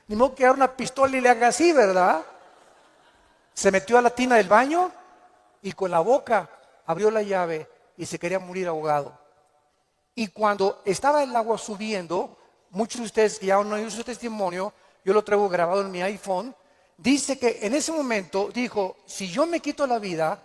Ni modo que agarre una pistola y le haga así, ¿verdad? Se metió a la tina del baño y con la boca abrió la llave y se quería morir ahogado. Y cuando estaba el agua subiendo, muchos de ustedes que ya no oído su testimonio, yo lo traigo grabado en mi iPhone, dice que en ese momento dijo, si yo me quito la vida,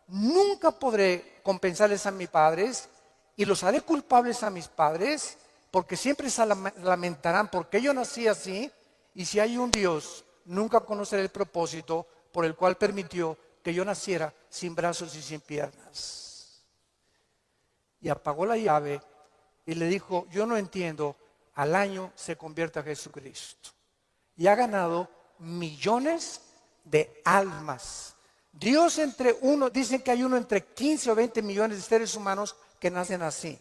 nunca podré compensarles a mis padres y los haré culpables a mis padres, porque siempre se lamentarán porque yo nací así, y si hay un Dios, nunca conoceré el propósito por el cual permitió que yo naciera sin brazos y sin piernas. Y apagó la llave y le dijo, yo no entiendo, al año se convierte a Jesucristo. Y ha ganado millones de almas. Dios entre uno, dicen que hay uno entre 15 o 20 millones de seres humanos que nacen así.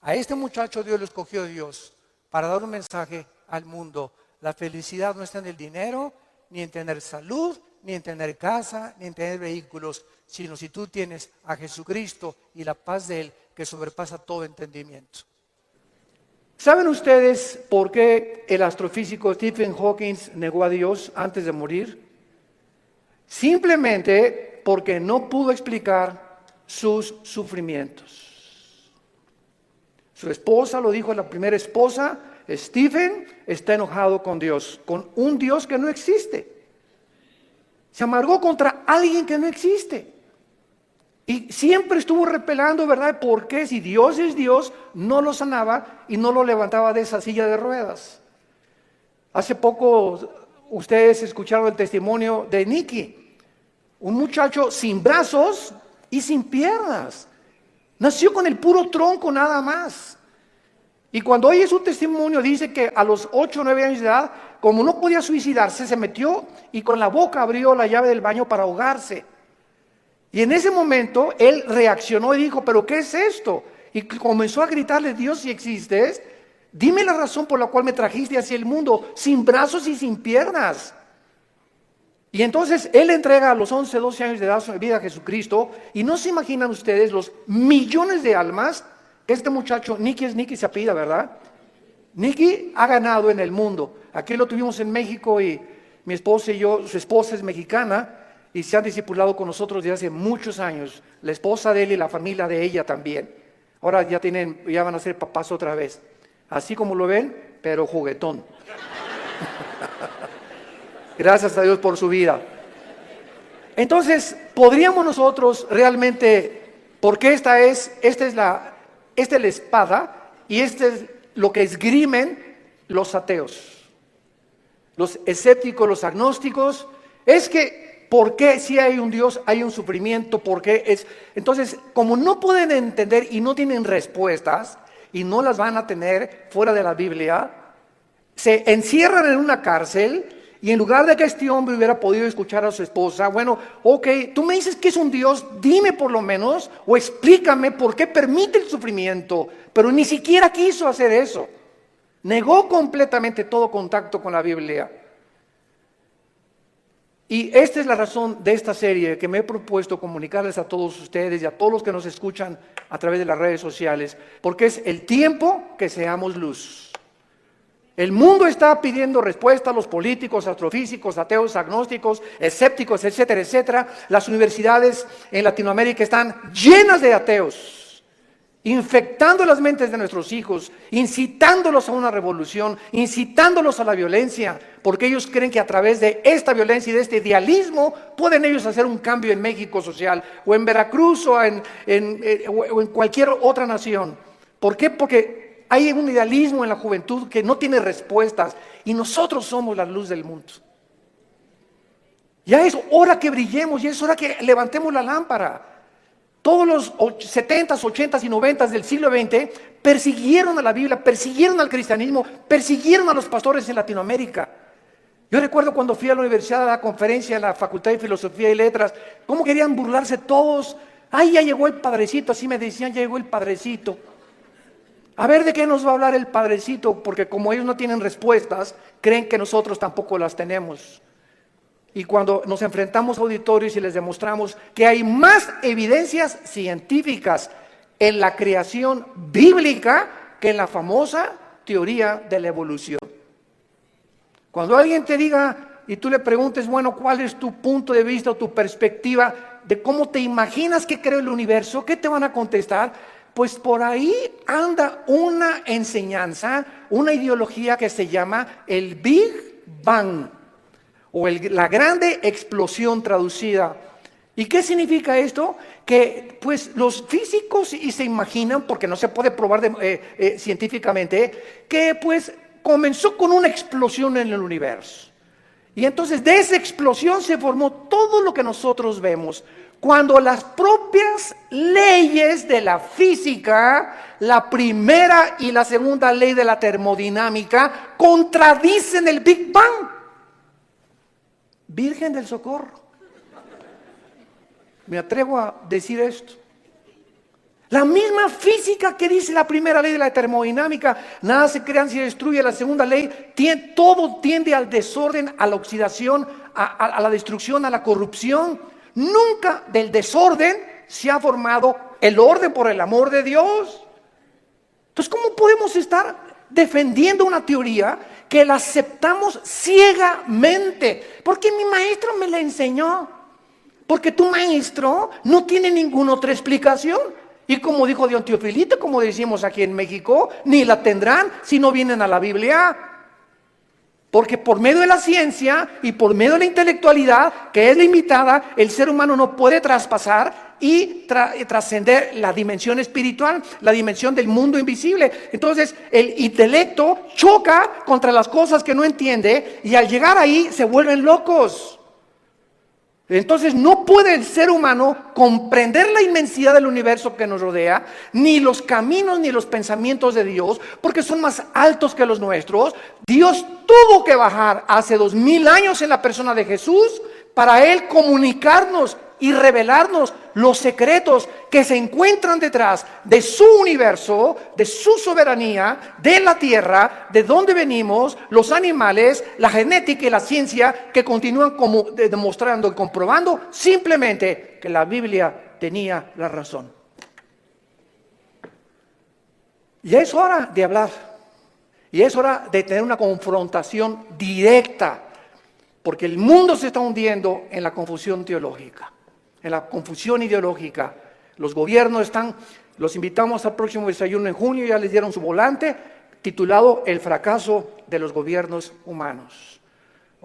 A este muchacho Dios lo escogió Dios para dar un mensaje al mundo. La felicidad no está en el dinero, ni en tener salud, ni en tener casa, ni en tener vehículos, sino si tú tienes a Jesucristo y la paz de Él que sobrepasa todo entendimiento. ¿Saben ustedes por qué el astrofísico Stephen Hawking negó a Dios antes de morir? Simplemente porque no pudo explicar sus sufrimientos. Su esposa lo dijo, la primera esposa, Stephen está enojado con Dios, con un Dios que no existe. Se amargó contra alguien que no existe. Y siempre estuvo repelando, ¿verdad? ¿Por qué si Dios es Dios, no lo sanaba y no lo levantaba de esa silla de ruedas? Hace poco ustedes escucharon el testimonio de Nicky, un muchacho sin brazos y sin piernas. Nació con el puro tronco nada más. Y cuando oye su testimonio dice que a los 8 o 9 años de edad, como no podía suicidarse, se metió y con la boca abrió la llave del baño para ahogarse. Y en ese momento él reaccionó y dijo, ¿pero qué es esto? Y comenzó a gritarle, Dios, si existes, dime la razón por la cual me trajiste hacia el mundo, sin brazos y sin piernas. Y entonces él entrega a los 11, 12 años de edad su vida a Jesucristo. Y no se imaginan ustedes los millones de almas que este muchacho, Nicky se apellida, ¿verdad? Nicky ha ganado en el mundo. Aquí lo tuvimos en México y mi esposa y yo, su esposa es mexicana y se han discipulado con nosotros desde hace muchos años. La esposa de él y la familia de ella también. Ahora ya van a ser papás otra vez. Así como lo ven, pero juguetón. Gracias a Dios por su vida. Entonces, podríamos nosotros realmente, porque esta es la espada y este es lo que esgrimen los ateos, los escépticos, los agnósticos, es que ¿por qué si hay un Dios hay un sufrimiento? ¿Por qué es? Entonces, como no pueden entender y no tienen respuestas y no las van a tener fuera de la Biblia, se encierran en una cárcel. Y en lugar de que este hombre hubiera podido escuchar a su esposa, bueno, ok, tú me dices que es un Dios, dime por lo menos, o explícame por qué permite el sufrimiento. Pero ni siquiera quiso hacer eso. Negó completamente todo contacto con la Biblia. Y esta es la razón de esta serie que me he propuesto comunicarles a todos ustedes y a todos los que nos escuchan a través de las redes sociales, porque es el tiempo que seamos luz. El mundo está pidiendo respuesta a los políticos, astrofísicos, ateos, agnósticos, escépticos, etcétera, etcétera. Las universidades en Latinoamérica están llenas de ateos. infectando las mentes de nuestros hijos, incitándolos a una revolución, incitándolos a la violencia, porque ellos creen que a través de esta violencia y de este idealismo pueden ellos hacer un cambio en México social, o en Veracruz, o en cualquier otra nación. ¿Por qué? Porque hay un idealismo en la juventud que no tiene respuestas, y nosotros somos la luz del mundo. Ya es hora que brillemos, ya es hora que levantemos la lámpara. Todos los 70s, 80s y 90s del siglo XX persiguieron a la Biblia, persiguieron al cristianismo, persiguieron a los pastores en Latinoamérica. Yo recuerdo cuando fui a la universidad a la conferencia en la Facultad de Filosofía y Letras, cómo querían burlarse todos. Ay, ya llegó el padrecito, así me decían, ya llegó el padrecito. A ver de qué nos va a hablar el padrecito, porque como ellos no tienen respuestas, creen que nosotros tampoco las tenemos. Y cuando nos enfrentamos a auditorios y les demostramos que hay más evidencias científicas en la creación bíblica que en la famosa teoría de la evolución. Cuando alguien te diga y tú le preguntes, bueno, ¿cuál es tu punto de vista o tu perspectiva de cómo te imaginas que creó el universo? ¿Qué te van a contestar? Pues por ahí anda una enseñanza, una ideología que se llama el Big Bang, o la grande explosión traducida. ¿Y qué significa esto? Que pues los físicos y se imaginan, porque no se puede probar científicamente, que pues comenzó con una explosión en el universo. Y entonces de esa explosión se formó todo lo que nosotros vemos. Cuando las propias leyes de la física, la primera y la segunda ley de la termodinámica, contradicen el Big Bang. Virgen del Socorro. Me atrevo a decir esto. La misma física que dice la primera ley de la termodinámica, nada se crea ni se destruye, la segunda ley, todo tiende al desorden, a la oxidación, a la destrucción, a la corrupción. Nunca del desorden se ha formado el orden por el amor de Dios. Entonces, ¿cómo podemos estar defendiendo una teoría que la aceptamos ciegamente? Porque mi maestro me la enseñó. Porque tu maestro no tiene ninguna otra explicación. Y como dijo Don Teofilito, como decimos aquí en México, ni la tendrán si no vienen a la Biblia. Porque por medio de la ciencia y por medio de la intelectualidad, que es limitada, el ser humano no puede traspasar y trascender la dimensión espiritual, la dimensión del mundo invisible. Entonces el intelecto choca contra las cosas que no entiende y al llegar ahí se vuelven locos. Entonces no puede el ser humano comprender la inmensidad del universo que nos rodea, ni los caminos ni los pensamientos de Dios, porque son más altos que los nuestros. Dios tuvo que bajar hace 2000 años en la persona de Jesús para Él comunicarnos y revelarnos los secretos que se encuentran detrás de su universo, de su soberanía, de la tierra, de dónde venimos, los animales, la genética y la ciencia que continúan demostrando y comprobando simplemente que la Biblia tenía la razón. Ya es hora de hablar, y es hora de tener una confrontación directa, porque el mundo se está hundiendo en la confusión teológica, en la confusión ideológica. Los gobiernos los invitamos al próximo desayuno en junio, ya les dieron su volante titulado El fracaso de los gobiernos humanos.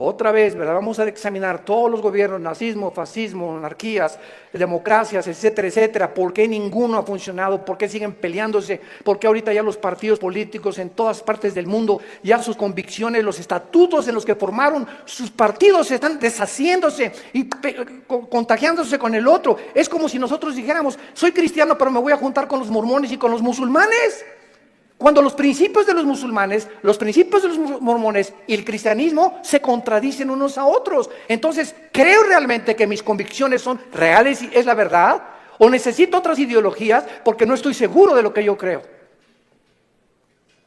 Otra vez, ¿verdad? Vamos a examinar todos los gobiernos, nazismo, fascismo, monarquías, democracias, etcétera, etcétera. ¿Por qué ninguno ha funcionado? ¿Por qué siguen peleándose? ¿Por qué ahorita ya los partidos políticos en todas partes del mundo, ya sus convicciones, los estatutos en los que formaron sus partidos están deshaciéndose y contagiándose con el otro? Es como si nosotros dijéramos, soy cristiano pero me voy a juntar con los mormones y con los musulmanes. Cuando los principios de los musulmanes, los principios de los mormones y el cristianismo se contradicen unos a otros. Entonces, ¿creo realmente que mis convicciones son reales y es la verdad? ¿O necesito otras ideologías porque no estoy seguro de lo que yo creo?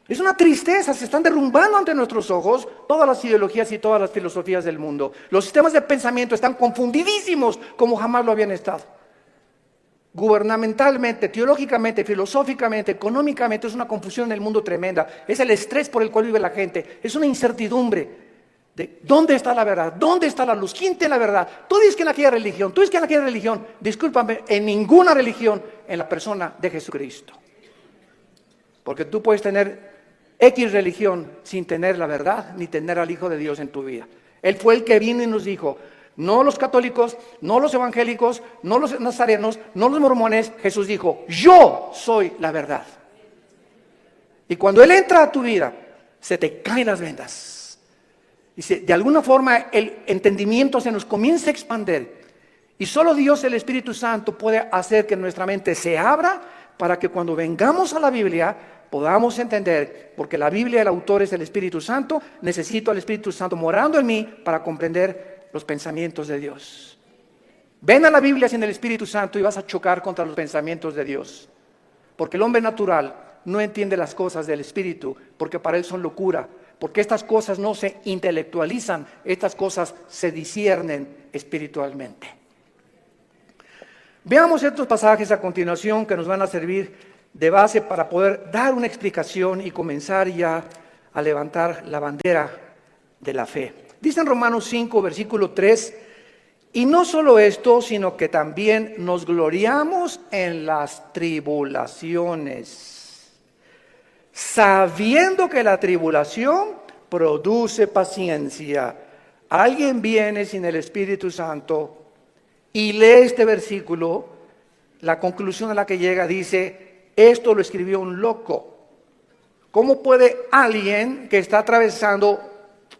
Es una tristeza, se están derrumbando ante nuestros ojos todas las ideologías y todas las filosofías del mundo. Los sistemas de pensamiento están confundidísimos como jamás lo habían estado. Gubernamentalmente, teológicamente, filosóficamente, económicamente, es una confusión en el mundo tremenda. Es el estrés por el cual vive la gente. Es una incertidumbre de dónde está la verdad, dónde está la luz, quién tiene la verdad. Tú dices que en aquella religión, tú dices que en aquella religión. Discúlpame, en ninguna religión, en la persona de Jesucristo. Porque tú puedes tener X religión sin tener la verdad, ni tener al Hijo de Dios en tu vida. Él fue el que vino y nos dijo, no los católicos, no los evangélicos, no los nazarenos, no los mormones. Jesús dijo, yo soy la verdad. Y cuando Él entra a tu vida, se te caen las vendas. Y de alguna forma el entendimiento se nos comienza a expandir. Y solo Dios, el Espíritu Santo, puede hacer que nuestra mente se abra para que cuando vengamos a la Biblia podamos entender, porque la Biblia, el autor es el Espíritu Santo, necesito al Espíritu Santo morando en mí para comprender los pensamientos de Dios. Ven a la Biblia sin el Espíritu Santo y vas a chocar contra los pensamientos de Dios. Porque el hombre natural no entiende las cosas del Espíritu, porque para él son locura. Porque estas cosas no se intelectualizan, estas cosas se disciernen espiritualmente. Veamos estos pasajes a continuación que nos van a servir de base para poder dar una explicación y comenzar ya a levantar la bandera de la fe. Dice en Romanos 5, versículo 3, y no solo esto, sino que también nos gloriamos en las tribulaciones, sabiendo que la tribulación produce paciencia. Alguien viene sin el Espíritu Santo y lee este versículo, la conclusión a la que llega dice, esto lo escribió un loco. ¿Cómo puede alguien que está atravesando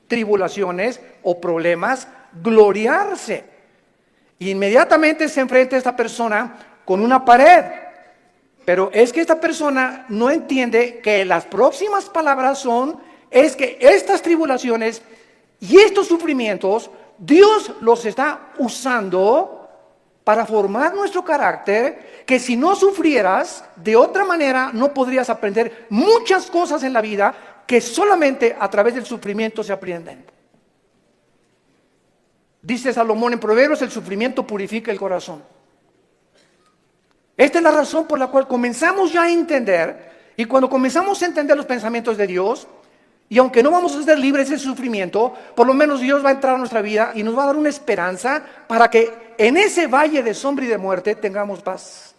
tribulaciones o problemas gloriarse? Y inmediatamente se enfrenta a esta persona con una pared. Pero es que esta persona no entiende que las próximas palabras es que estas tribulaciones y estos sufrimientos, Dios los está usando para formar nuestro carácter, que si no sufrieras, de otra manera no podrías aprender muchas cosas en la vida que solamente a través del sufrimiento se aprenden. Dice Salomón en Proverbios, el sufrimiento purifica el corazón. Esta es la razón por la cual comenzamos ya a entender, y cuando comenzamos a entender los pensamientos de Dios, y aunque no vamos a ser libres del sufrimiento, por lo menos Dios va a entrar a nuestra vida y nos va a dar una esperanza para que en ese valle de sombra y de muerte tengamos paz.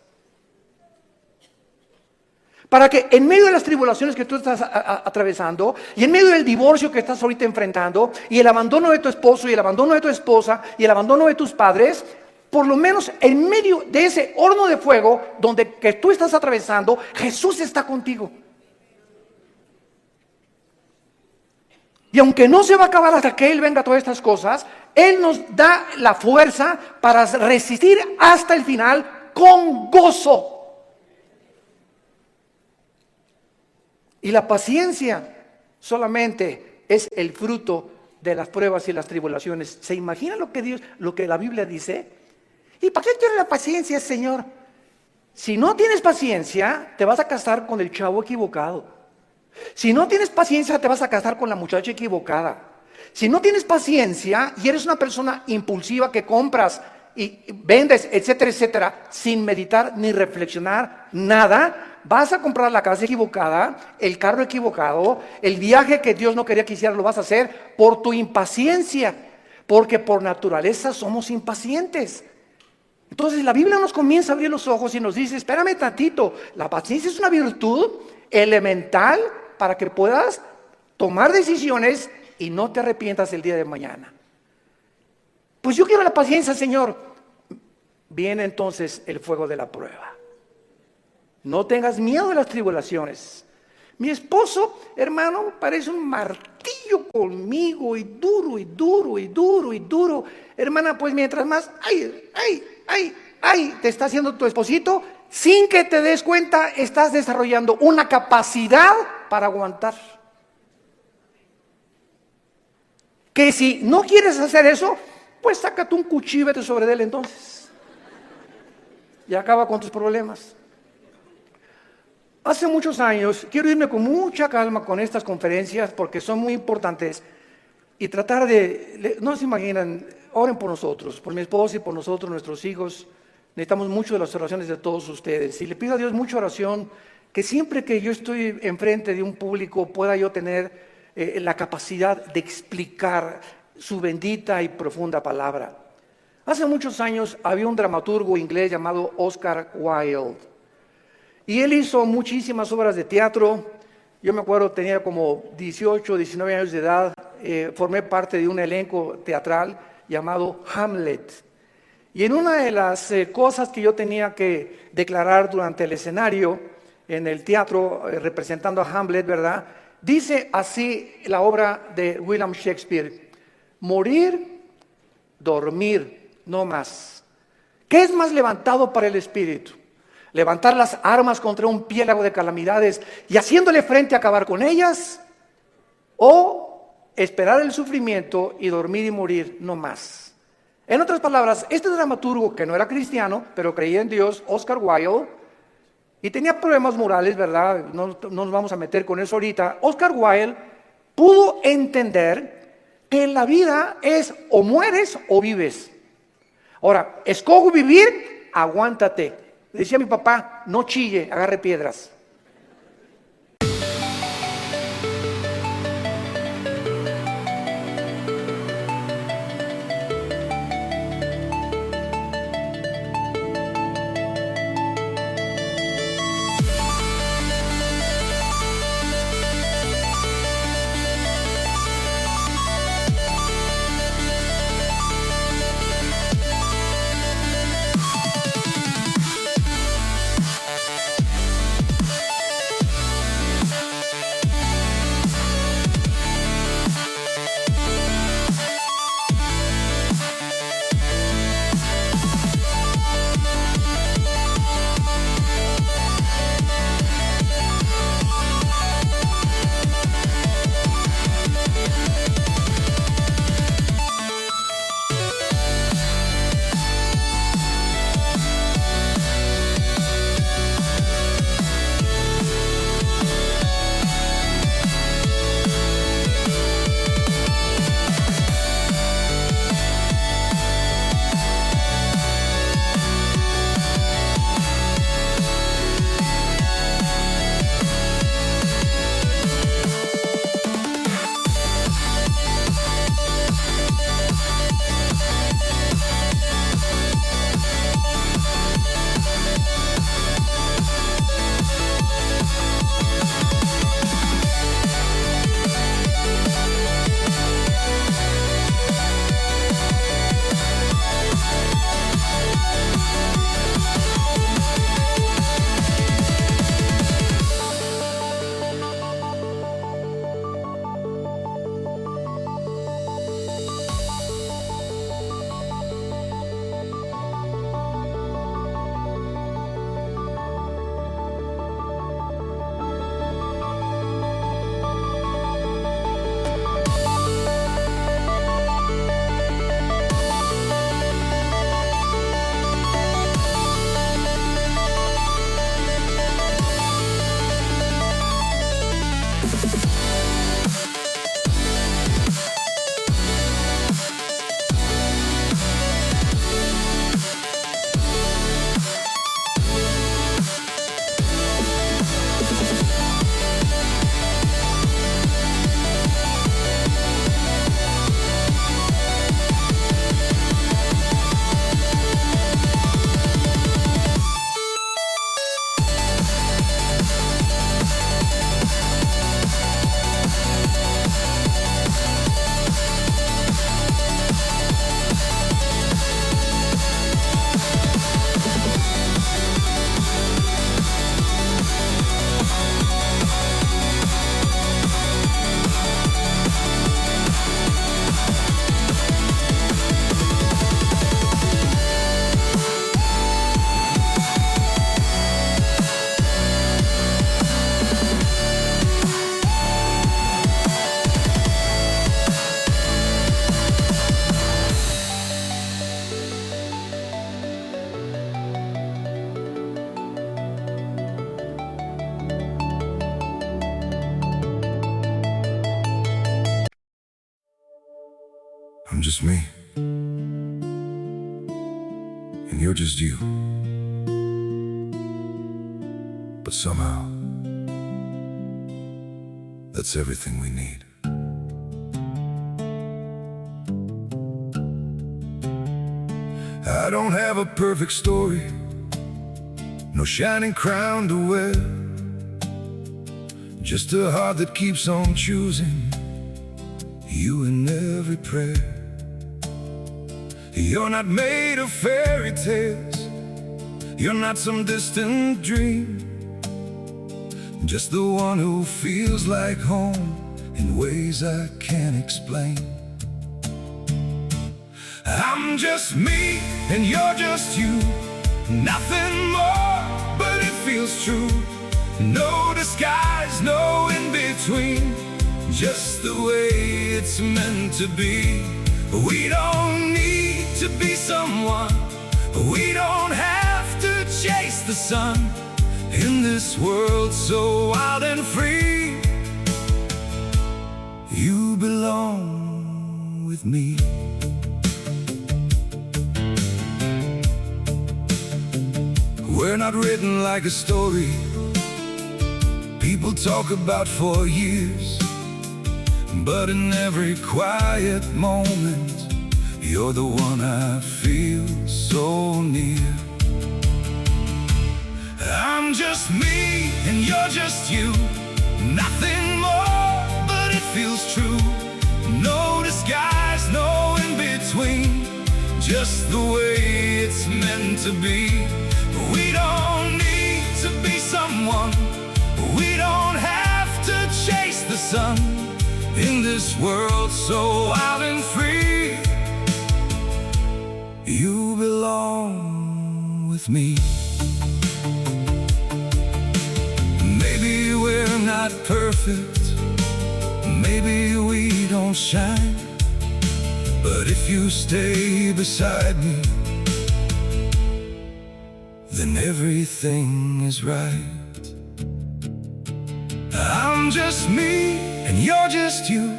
Para que en medio de las tribulaciones que tú estás atravesando, y en medio del divorcio que estás ahorita enfrentando, y el abandono de tu esposo, y el abandono de tu esposa, y el abandono de tus padres, por lo menos en medio de ese horno de fuego donde que tú estás atravesando, Jesús está contigo. Y aunque no se va a acabar hasta que Él venga a todas estas cosas, Él nos da la fuerza para resistir hasta el final con gozo. Y la paciencia solamente es el fruto de las pruebas y las tribulaciones. ¿Se imagina lo que la Biblia dice? ¿Y para qué quiere la paciencia, Señor? Si no tienes paciencia, te vas a casar con el chavo equivocado. Si no tienes paciencia, te vas a casar con la muchacha equivocada. Si no tienes paciencia y eres una persona impulsiva que compras y vendes, etcétera, etcétera, sin meditar ni reflexionar nada, vas a comprar la casa equivocada, el carro equivocado, el viaje que Dios no quería que hicieras lo vas a hacer por tu impaciencia, porque por naturaleza somos impacientes. Entonces la Biblia nos comienza a abrir los ojos y nos dice, espérame tantito, la paciencia es una virtud elemental para que puedas tomar decisiones y no te arrepientas el día de mañana. Pues yo quiero la paciencia, Señor. Viene entonces el fuego de la prueba. No tengas miedo de las tribulaciones. Mi esposo, hermano, parece un martillo conmigo y duro y duro y duro y duro. Hermana, pues mientras más, te está haciendo tu esposito, sin que te des cuenta, estás desarrollando una capacidad para aguantar. Que si no quieres hacer eso, pues sácate un cuchillo y vete sobre él entonces. Y acaba con tus problemas. Hace muchos años, quiero irme con mucha calma con estas conferencias porque son muy importantes y tratar no se imaginan, oren por nosotros, por mi esposa y por nosotros, nuestros hijos. Necesitamos mucho de las oraciones de todos ustedes. Y le pido a Dios mucha oración, que siempre que yo estoy enfrente de un público pueda yo tener la capacidad de explicar su bendita y profunda palabra. Hace muchos años había un dramaturgo inglés llamado Oscar Wilde. Y él hizo muchísimas obras de teatro. Yo me acuerdo, tenía como 18, 19 años de edad, formé parte de un elenco teatral llamado Hamlet. Y en una de las cosas que yo tenía que declarar durante el escenario, en el teatro, representando a Hamlet, ¿verdad? Dice así la obra de William Shakespeare: morir, dormir, no más. ¿Qué es más levantado para el espíritu? ¿Levantar las armas contra un piélago de calamidades y haciéndole frente a acabar con ellas? ¿O esperar el sufrimiento y dormir y morir no más? En otras palabras, este dramaturgo, que no era cristiano, pero creía en Dios, Oscar Wilde, y tenía problemas morales, ¿verdad? No nos vamos a meter con eso ahorita. Oscar Wilde pudo entender que en la vida es o mueres o vives. Ahora, escojo vivir, aguántate. Decía mi papá, no chille, agarre piedras. I'm just me, and you're just you. But somehow, that's everything we need. I don't have a perfect story, no shining crown to wear, just a heart that keeps on choosing you in every prayer. You're not made of fairy tales, you're not some distant dream, just the one who feels like home in ways I can't explain. I'm just me and you're just you, nothing more, but it feels true. No disguise, no in between, just the way it's meant to be. We don't need to be someone, we don't have to chase the sun. In this world so wild and free, you belong with me. We're not written like a story people talk about for years, but in every quiet moment, you're the one I feel so near. I'm just me and you're just you, nothing more, but it feels true. No disguise, no in between, just the way it's meant to be. We don't need to be someone, we don't have to chase the sun. In this world so wild and free, you belong with me. Maybe we're not perfect, maybe we don't shine, but if you stay beside me, then everything is right. I'm just me and you're just you,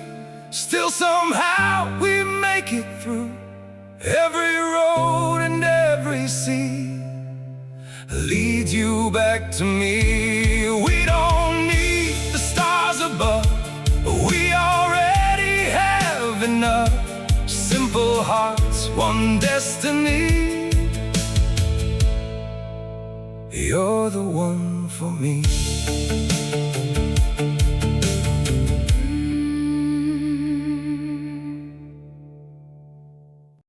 still somehow we make it through every road and every sea. Lead you back to me. We don't need the stars above, we already have enough. Simple hearts, one destiny. You're the one for me.